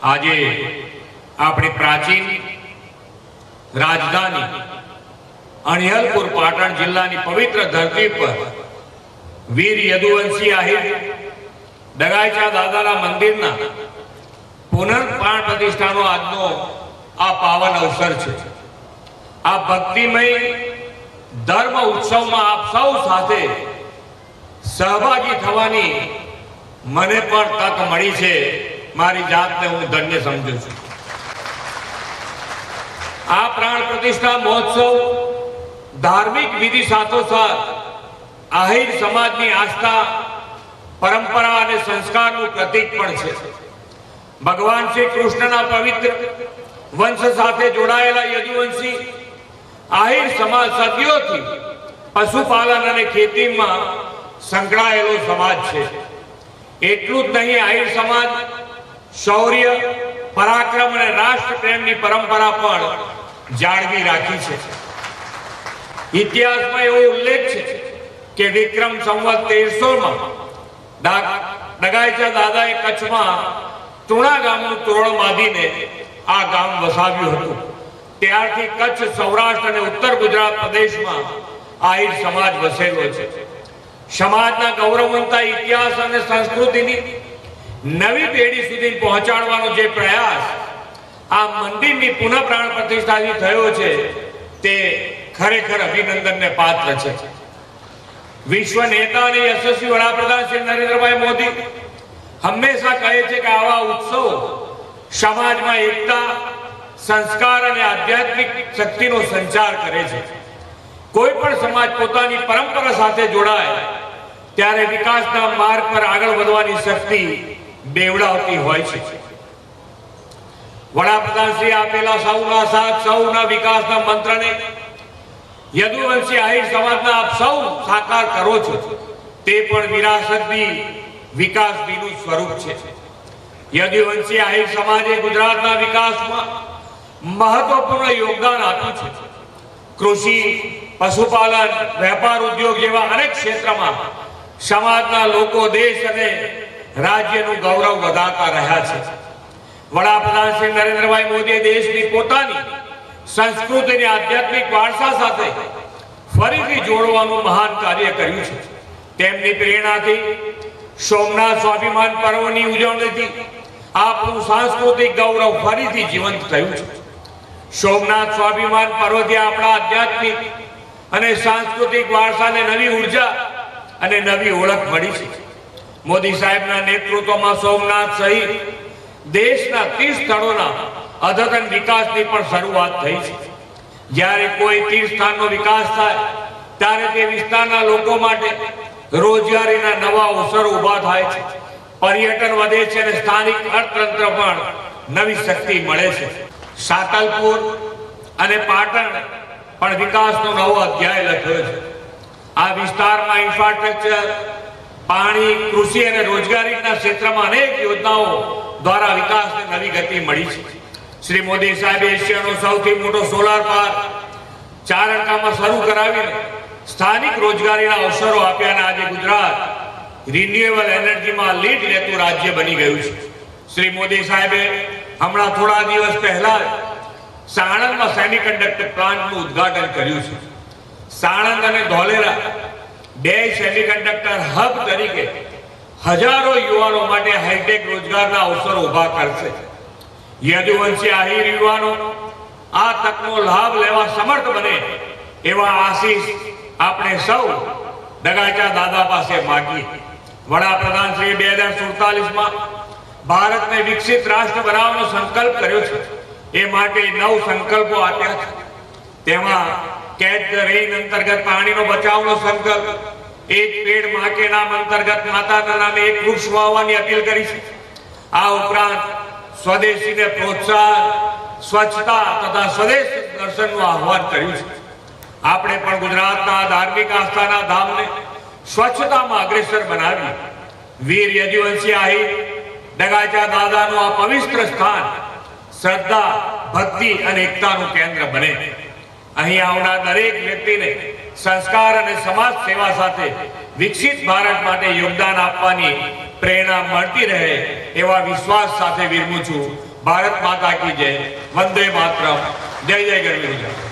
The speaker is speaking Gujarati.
આજે આપણી પ્રાચીન રાજધાની અણિયલપુર પાટણ જિલ્લાની પવિત્ર ધરતી પર વીર યદુવંશી આહિર ડગાઈચા દાદાના મંદિરના પુનર્પ્રાણ પ્રતિષ્ઠાનો આજનો આ પાવન અવસર છે। આ ભક્તિમય ધર્મ ઉત્સવમાં આપ સૌ સાથે સહભાગી થવાની મને પણ તક મળી છે। મારી જાતને હું ધન્ય સમજું છું। આ પ્રાણ પ્રતિષ્ઠા મહોત્સવ ધાર્મિક વિધિ સાથોસાથ આહિર સમાજની આસ્થા, પરંપરા અને સંસ્કારનું પ્રતીક પણ છે। ભગવાન શ્રી કૃષ્ણના પવિત્ર વંશ સાથે જોડાયેલા યદુવંશી આહિર સમાજ સદીઓથી પશુપાલન અને ખેતીમાં સંકળાયેલો સમાજ છે। એટલું જ નહીં, આહિર સમાજ શૌર્ય, પરાક્રમ અને રાષ્ટ્ર પ્રેમની પરંપરા પણ જાળવી રાખી છે। ઇતિહાસમાં એવો ઉલ્લેખ છે કે વિક્રમ સંવત 1300માં ડગાઈચા દાદાએ કચ્છમાં તુણા ગામનું તોરણ બાંધીને આ ગામ વસાવ્યું હતું। ત્યારથી કચ્છ, સૌરાષ્ટ્ર અને ઉત્તર ગુજરાત પ્રદેશમાં આહિર સમાજ વસેલો છે। સમાજના ગૌરવવંતા ઇતિહાસ અને સંસ્કૃતિની નવી પેઢી સુધી પહોંચાડવાનો જે પ્રયાસ આ મંદિરની પુનઃ પ્રાણ પ્રતિષ્ઠાથી થયો છે તે ખરેખર અભિનંદનને પાત્ર છે। વિશ્વ નેતા અને યશસ્વી વડાપ્રધાન શ્રી નરેન્દ્રભાઈ મોદી હંમેશા કહે છે કે આવા ઉત્સવ સમાજમાં એકતા, સંસ્કાર અને આધ્યાત્મિક શક્તિનો સંચાર કરે છે। કોઈ પણ સમાજ પોતાની પરંપરા સાથે જોડાય ત્યારે વિકાસના માર્ગ પર આગળ વધવાની શક્તિ બેવડાવતી હોય છે। વડાપ્રધાન શ્રી આપેલા સૌના સાથ, સૌના વિકાસના મંત્રને યદુવંશી આહિર સમાજના આપ સૌ સાકાર કરો છો તે પણ વિરાસતની વિકાસનું સ્વરૂપ છે। યદુવંશી આહિર સમાજે ગુજરાતના વિકાસમાં મહત્વપૂર્ણ યોગદાન આપ્યું છે। કૃષિ, પશુપાલન, વેપાર ઉદ્યોગ જેવા અનેક ક્ષેત્રમાં સમાજના લોકો દેશ અને રાજ્યનું ગૌરવ વધારતા રહ્યા છે। વડાપ્રધાન શ્રી નરેન્દ્રભાઈ મોદીએ દેશની પોતાની સંસ્કૃતિ અને આધ્યાત્મિક વારસા સાથે ફરીથી જોડવાનું મહાન કાર્ય કર્યું છે। તેમની પ્રેરણાથી સોમનાથ સ્વાભિમાન પર્વની ઉજવણીથી આપણું સાંસ્કૃતિક ગૌરવ ફરીથી જીવંત થયું છે। સોમનાથ સ્વાભિમાન પર્વથી આપણા આધ્યાત્મિક અને સાંસ્કૃતિક વારસાને નવી ઉર્જા અને નવી ઓળખ મળી છે। મોદી સાહેબના નેતૃત્વમાં સોમનાથ સહિત દેશના 30 સ્થળોના અદ્યતન વિકાસની પણ શરૂઆત થઈ છે। જ્યારે કોઈ તીર્થસ્થાનનો વિકાસ થાય ત્યારે તે વિસ્તારના લોકો માટે રોજગારીના નવા અવસરો ઊભા થાય છે, પર્યટન વધે છે અને સ્થાનિક અર્થતંત્ર પણ નવી શક્તિ મળે છે। સાતલપુર અને પાટણ પણ વિકાસનો નવો અધ્યાય લખ્યો છે। આ વિસ્તારમાં ઇન્ફ્રાસ્ટ્રક્ચર, પાણી, કૃષિ અને રોજગારીના ક્ષેત્રમાં અનેક યોજનાઓ દ્વારા વિકાસને નવી ગતિ મળી છે। શ્રી મોદી સાહેબે એશિયાનો સૌથી મોટો સોલાર પાર્ક ચારણકામાં શરૂ કરાવીને સ્થાનિક રોજગારીના અવસરો આપ્યા અને આજે ગુજરાત રિન્યુએબલ એનર્જીમાં લીડ લેતું રાજ્ય બની ગયું છે। શ્રી મોદી સાહેબે હમણાં થોડા દિવસ પહેલા સાણંદમાં સેમિકન્ડક્ટર પ્લાન્ટનું ઉદ્ઘાટન કર્યું છે। સાણંદ અને ધોલેરા બે સેમિકન્ડક્ટર હબ તરીકે હજારો યુવાનો માટે હાઈટેક રોજગારના અવસરો ઊભા કરશે। યદુવંશી આહિર યુવાનો આ તકનો લાભ લેવા સમર્થ બને એવા આશીષ આપણે સૌ ડગાઈચા દાદા પાસે માગીએ। વડાપ્રધાન શ્રી 2047માં ભારતને વિકસિત રાષ્ટ્ર બનાવવાનો સંકલ્પ કર્યો છે। એ માટે 9 સંકલ્પો આપ્યા છે। તેમાં કેચ ધ રેઇન અંતર્ગત પાણીનો બચાવનો સંકલ્પ, એક પેડ માં કે નામ અંતર્ગત માતાના નામે એક વૃક્ષ વાવવાની અપીલ કરી છે। આ ઉપરાંત સ્વદેશીને પ્રોત્સાહન, સ્વચ્છતા તથા સ્વદેશ દર્શનનું આહ્વાન કર્યું છે। આપણે પણ ગુજરાતના ધાર્મિક આસ્થાના ધામને સ્વચ્છતામાં અગ્રેસર બનાવી વીર યદુવંશી આહિર ડગાઈચા દાદાનું આ પવિત્ર સ્થાન શ્રદ્ધા, ભક્તિ અને એકતાનું કેન્દ્ર બને। અહીં આવનાર દરેક વ્યક્તિને સંસ્કાર અને સમાજ સેવા સાથે વિકસિત ભારત માટે યોગદાન આપવાની પ્રેરણા મળતી રહે એવા વિશ્વાસ સાથે વિરમું છું। ભારત માતા કી જય, વંદે માતરમ, જય જય ગરવી ગુજરાત.